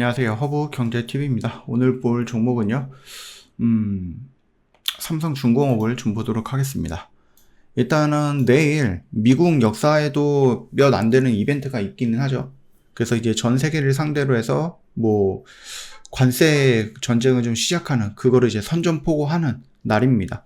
안녕하세요. 허브경제TV입니다. 오늘 볼 종목은요, 삼성중공업을 좀 보도록 하겠습니다. 일단은 내일 미국 역사에도 몇 안 되는 이벤트가 있기는 하죠. 그래서 이제 전 세계를 상대로 해서 관세 전쟁을 좀 시작하는, 그거를 이제 선전포고하는 날입니다.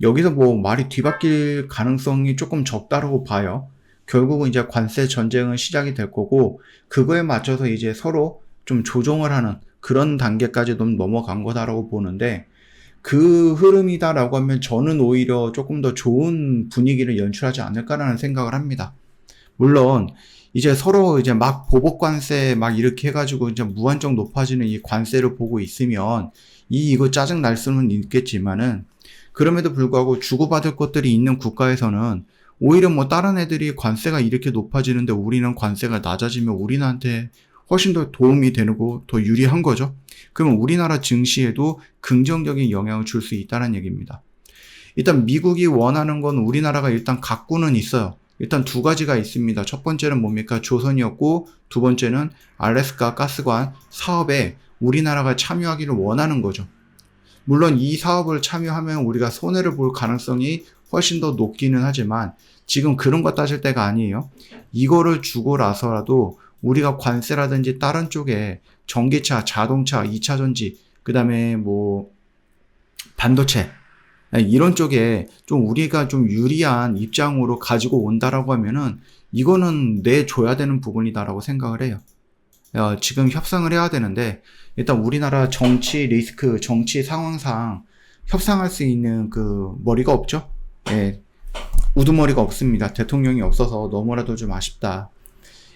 여기서 말이 뒤바뀔 가능성이 조금 적다라고 봐요. 결국은 이제 관세 전쟁은 시작이 될 거고, 그거에 맞춰서 이제 서로 좀 조정을 하는 그런 단계까지 좀 넘어간 거다라고 보는데, 그 흐름이다라고 하면 저는 오히려 조금 더 좋은 분위기를 연출하지 않을까라는 생각을 합니다. 물론 이제 서로 이제 막 보복 관세 막 이렇게 해가지고 이제 무한정 높아지는 이 관세를 보고 있으면 이거 짜증 날 수는 있겠지만은, 그럼에도 불구하고 주고받을 것들이 있는 국가에서는 오히려 다른 애들이 관세가 이렇게 높아지는데 우리는 관세가 낮아지면 우리나라한테 훨씬 더 도움이 되고 더 유리한 거죠. 그러면 우리나라 증시에도 긍정적인 영향을 줄 수 있다는 얘기입니다. 일단 미국이 원하는 건 우리나라가 일단 갖고는 있어요. 일단 두 가지가 있습니다. 첫 번째는 뭡니까? 조선이었고, 두 번째는 알래스카 가스관 사업에 우리나라가 참여하기를 원하는 거죠. 물론 이 사업을 참여하면 우리가 손해를 볼 가능성이 훨씬 더 높기는 하지만 지금 그런 거 따질 때가 아니에요. 이거를 주고 나서라도 우리가 관세라든지 다른 쪽에 전기차, 자동차, 2차 전지, 그 다음에 반도체, 이런 쪽에 좀 우리가 좀 유리한 입장으로 가지고 온다라고 하면은 이거는 내줘야 되는 부분이다라고 생각을 해요. 지금 협상을 해야 되는데, 일단 우리나라 정치 리스크, 정치 상황상 협상할 수 있는 그 머리가 없죠? 예, 우두머리가 없습니다. 대통령이 없어서 너무나도 좀 아쉽다.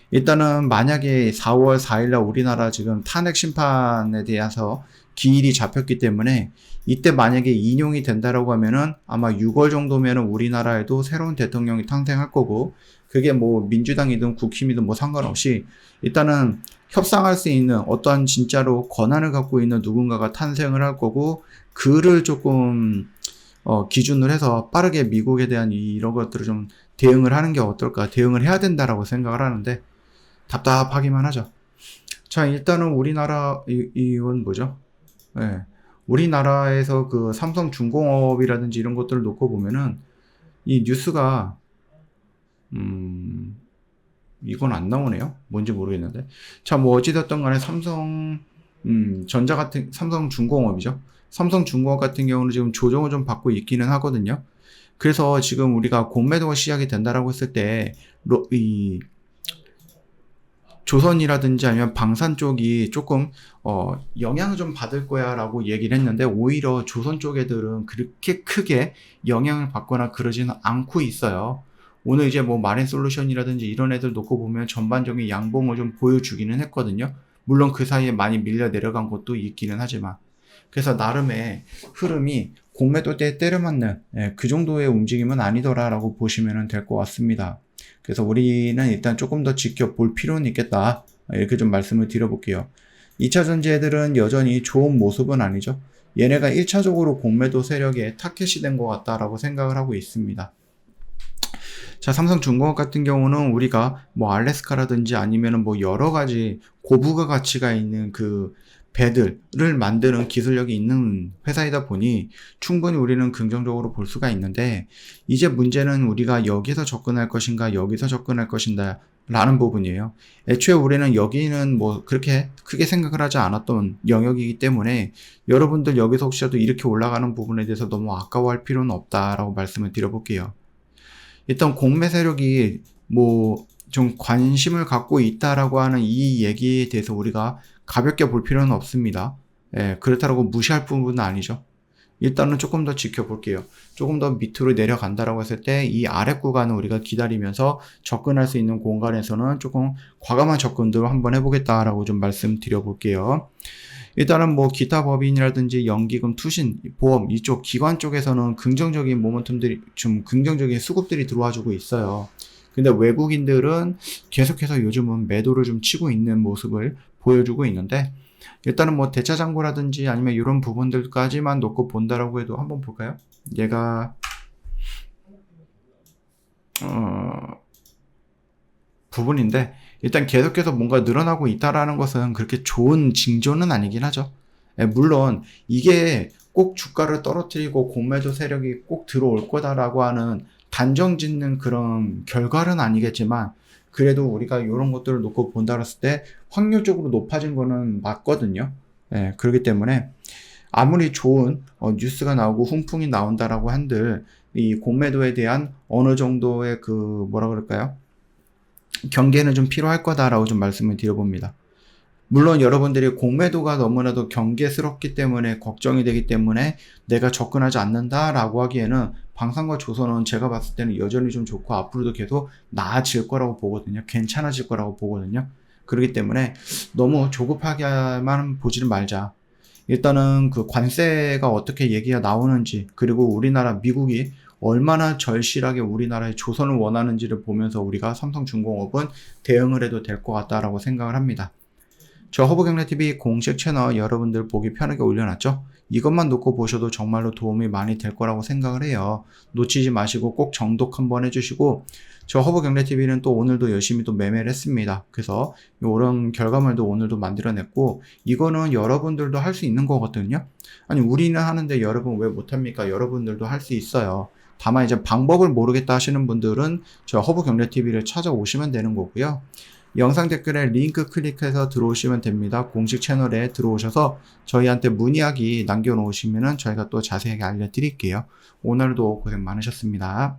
일단은 만약에 4월 4일날 우리나라 지금 탄핵 심판에 대해서 기일이 잡혔기 때문에 이때 만약에 인용이 된다라고 하면은 아마 6월 정도면은 우리나라에도 새로운 대통령이 탄생할 거고, 그게 민주당이든 국힘이든 상관없이 일단은 협상할 수 있는 어떠한 진짜로 권한을 갖고 있는 누군가가 탄생을 할 거고, 그를 조금 기준으로 해서 빠르게 미국에 대한 이런 것들을 좀 대응을 하는 게 어떨까, 대응을 해야 된다라고 생각을 하는데 답답하기만 하죠. 자, 일단은 우리나라 이건 뭐죠? 예. 우리나라에서 그 삼성중공업이라든지 이런 것들을 놓고 보면은 이 뉴스가 이건 안 나오네요. 뭔지 모르겠는데. 자, 어찌됐든 간에 삼성중공업이죠. 삼성중공업 같은 경우는 지금 조정을 좀 받고 있기는 하거든요. 그래서 지금 우리가 공매도가 시작이 된다라고 했을 때, 이 조선이라든지 아니면 방산 쪽이 조금 영향을 좀 받을 거야 라고 얘기를 했는데, 오히려 조선 쪽 애들은 그렇게 크게 영향을 받거나 그러지는 않고 있어요. 오늘 이제 마린솔루션이라든지 이런 애들 놓고 보면 전반적인 양봉을 좀 보여주기는 했거든요. 물론 그 사이에 많이 밀려 내려간 것도 있기는 하지만, 그래서 나름의 흐름이 공매도 때 때려맞는 그 정도의 움직임은 아니더라라고 보시면 될 것 같습니다. 그래서 우리는 일단 조금 더 지켜볼 필요는 있겠다, 이렇게 좀 말씀을 드려볼게요. 2차 전지 애들은 여전히 좋은 모습은 아니죠. 얘네가 1차적으로 공매도 세력에 타켓이 된 것 같다라고 생각을 하고 있습니다. 자, 삼성중공업 같은 경우는 우리가 알래스카라든지 아니면은 여러 가지 고부가 가치가 있는 그 배들을 만드는 기술력이 있는 회사이다 보니 충분히 우리는 긍정적으로 볼 수가 있는데, 이제 문제는 우리가 여기서 접근할 것인가 여기서 접근할 것인가 라는 부분이에요. 애초에 우리는 여기는 그렇게 크게 생각을 하지 않았던 영역이기 때문에 여러분들 여기서 혹시라도 이렇게 올라가는 부분에 대해서 너무 아까워할 필요는 없다라고 말씀을 드려볼게요. 일단 공매 세력이 좀 관심을 갖고 있다라고 하는 이 얘기에 대해서 우리가 가볍게 볼 필요는 없습니다. 그렇다고 무시할 부분은 아니죠. 일단은 조금 더 지켜볼게요. 조금 더 밑으로 내려간다라고 했을 때 이 아래 구간을 우리가 기다리면서 접근할 수 있는 공간에서는 조금 과감한 접근들을 한번 해보겠다라고 좀 말씀드려볼게요. 일단은 기타 법인이라든지 연기금, 투신, 보험 이쪽 기관 쪽에서는 긍정적인 모멘텀들이, 좀 긍정적인 수급들이 들어와주고 있어요. 근데 외국인들은 계속해서 요즘은 매도를 좀 치고 있는 모습을 보여주고 있는데, 일단은 대차장고라든지 아니면 이런 부분들까지만 놓고 본다라고 해도 한번 볼까요? 얘가 부분인데, 일단 계속해서 뭔가 늘어나고 있다라는 것은 그렇게 좋은 징조는 아니긴 하죠. 예, 물론 이게 꼭 주가를 떨어뜨리고 공매도 세력이 꼭 들어올 거다라고 하는 단정 짓는 그런 결과는 아니겠지만, 그래도 우리가 이런 것들을 놓고 본다 했을 때 확률적으로 높아진 거는 맞거든요. 예, 그렇기 때문에 아무리 좋은 뉴스가 나오고 훈풍이 나온다라고 한들 이 공매도에 대한 어느 정도의 그 뭐라 그럴까요? 경계는 좀 필요할 거다라고 좀 말씀을 드려봅니다. 물론 여러분들이 공매도가 너무나도 경계스럽기 때문에 걱정이 되기 때문에 내가 접근하지 않는다라고 하기에는 방산과 조선은 제가 봤을 때는 여전히 좀 좋고 앞으로도 계속 나아질 거라고 보거든요. 괜찮아질 거라고 보거든요. 그렇기 때문에 너무 조급하게만 보지는 말자. 일단은 그 관세가 어떻게 얘기가 나오는지, 그리고 우리나라 미국이 얼마나 절실하게 우리나라의 조선을 원하는지를 보면서 우리가 삼성중공업은 대응을 해도 될 것 같다라고 생각을 합니다. 저 허브경제TV 공식 채널 여러분들 보기 편하게 올려놨죠? 이것만 놓고 보셔도 정말로 도움이 많이 될 거라고 생각을 해요. 놓치지 마시고 꼭 정독 한번 해주시고, 저 허브경제TV는 또 오늘도 열심히 또 매매를 했습니다. 그래서 이런 결과물도 오늘도 만들어냈고, 이거는 여러분들도 할 수 있는 거거든요. 아니 우리는 하는데 여러분 왜 못합니까? 여러분들도 할 수 있어요. 다만 이제 방법을 모르겠다 하시는 분들은 저 허브경제TV를 찾아오시면 되는 거고요. 영상 댓글에 링크 클릭해서 들어오시면 됩니다. 공식 채널에 들어오셔서 저희한테 문의하기 남겨놓으시면 저희가 또 자세하게 알려드릴게요. 오늘도 고생 많으셨습니다.